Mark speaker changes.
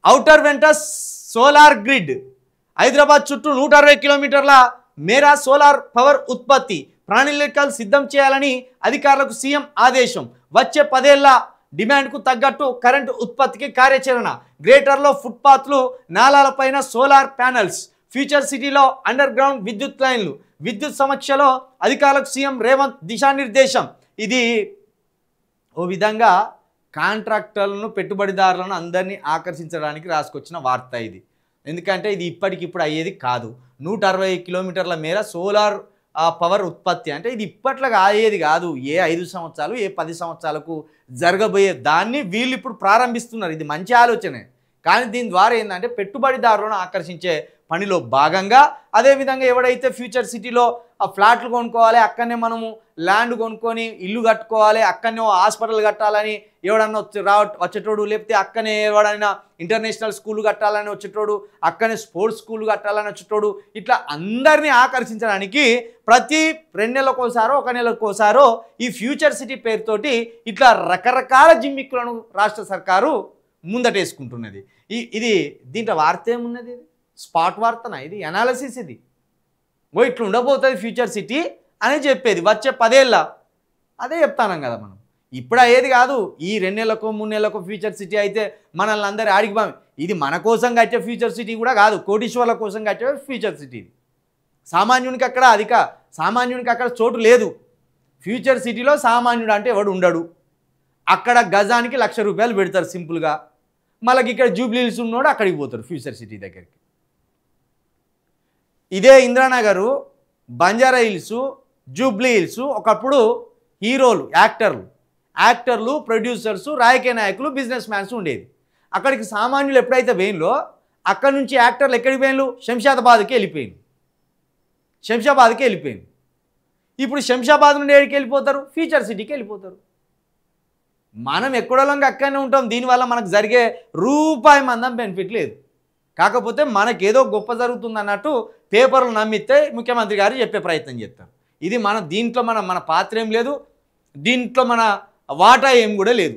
Speaker 1: Outer వెంట solar grid Hyderabad చుట్టూ 160 కిలోమీటర్ల మేర సోలార్ పవర్ ఉత్పత్తి ప్రణాళికలు సిద్ధం చేయాలని అధికారులకు సీఎం ఆదేశం. వచ్చే 10 ఏళ్ల డిమాండ్కు తగ్గట్టు కరెంటు ఉత్పత్తికి కార్యాచరణ. గ్రేటర్లో ఫుట్పాత్లు, నాలాలపైన సోలార్ ప్యానెల్స్. ఫ్యూచర్ సిటీలో అండర్ గ్రౌండ్ విద్యుత్ లైన్లు. విద్యుత్ సమీక్షలో అధికారులకు సీఎం రేవంత్ దిశానిర్దేశం. ఇది ఓ విధంగా కాంట్రాక్టర్లను, పెట్టుబడిదారులను అందరినీ ఆకర్షించడానికి రాసుకొచ్చిన వార్త ఇది. ఎందుకంటే ఇది ఇప్పటికిప్పుడు అయ్యేది కాదు. 160 కిలోమీటర్ల మేర సోలార్ పవర్ ఉత్పత్తి అంటే ఇది ఇప్పట్లాగా అయ్యేది కాదు. ఏ 5 సంవత్సరాలు, ఏ 10 సంవత్సరాలకు జరగబోయే దాన్ని వీళ్ళు ఇప్పుడు ప్రారంభిస్తున్నారు. ఇది మంచి ఆలోచనే. కానీ దీని ద్వారా ఏంటంటే పెట్టుబడిదారులను ఆకర్షించే పనిలో భాగంగా అదేవిధంగా ఎవడైతే ఫ్యూచర్ సిటీలో ఆ ఫ్లాట్లు కొనుక్కోవాలి, అక్కడనే మనము ల్యాండ్ కొనుక్కొని ఇల్లు కట్టుకోవాలి, అక్కడనే హాస్పిటల్ కట్టాలని ఎవడన్నా వచ్చేటోడు, లేకపోతే అక్కనే ఎవడైనా ఇంటర్నేషనల్ స్కూల్ కట్టాలని వచ్చేటోడు, అక్కనే స్పోర్ట్స్ స్కూల్ కట్టాలని వచ్చేటోడు, ఇట్లా అందరినీ ఆకర్షించడానికి ప్రతి 2 నెలలకోసారో 1 నెలకోసారో ఈ ఫ్యూచర్ సిటీ పేరుతోటి ఇట్లా రకరకాల జిమ్మిక్కులను రాష్ట్ర సర్కారు ముందటేసుకుంటున్నది. ఇది దీంట్లో వార్త ఏమున్నది? ఇది స్పాట్ వార్తనా? ఇది అనాలిసిస్. ఇది ఇట్లా ఉండబోతుంది ఫ్యూచర్ సిటీ అని చెప్పేది వచ్చే 10 ఏళ్ళ. అదే చెప్తానం కదా మనం. ఇప్పుడు అయ్యేది కాదు. ఈ 2 నెలలకు 3 నెలలకు ఫ్యూచర్ సిటీ అయితే మనల్ని అందరి ఆడికి ఇది మన కోసం కట్టే ఫ్యూచర్ సిటీ కూడా కాదు, కోటీశ్వర్ల కోసం కట్టే ఫ్యూచర్ సిటీ. సామాన్యునికి అక్కడ చోటు లేదు. ఫ్యూచర్ సిటీలో సామాన్యుడు అంటే ఎవడు ఉండడు. అక్కడ గజానికి ₹1,00,000 పెడతారు సింపుల్గా. మళ్ళీ ఇక్కడ జూబ్లీహిల్స్ ఉన్నోడు అక్కడికి పోతారు ఫ్యూచర్ సిటీ దగ్గరికి. ఇదే ఇంద్రానగరు, బంజారా హిల్స్, జూబ్లీహిల్స్ ఒకప్పుడు హీరోలు, యాక్టర్లు, ప్రొడ్యూసర్స్, రాజకీయ నాయకులు, బిజినెస్ మ్యాన్స్ ఉండేది. అక్కడికి సామాన్యులు ఎప్పుడైతే వేయంలో అక్కడి నుంచి యాక్టర్లు ఎక్కడికి వేయంలో శంషాబాద్కి వెళ్ళిపోయింది. ఇప్పుడు శంషాబాద్ నుండి ఎక్కడికి వెళ్ళిపోతారు? ఫ్యూచర్ సిటీకి వెళ్ళిపోతారు. మనం ఎక్కడోళ్ళంగా అక్కడనే ఉంటాం. దీనివల్ల మనకు జరిగే రూపాయి మందం బెనిఫిట్ లేదు. కాకపోతే మనకేదో గొప్ప జరుగుతుంది అన్నట్టు పేపర్లు నమ్మితే ముఖ్యమంత్రి గారు చెప్పే ప్రయత్నం చేస్తారు. ఇది దీంట్లో మన పాత్ర ఏం లేదు, దీంట్లో మన వాటా ఏం కూడా లేదు.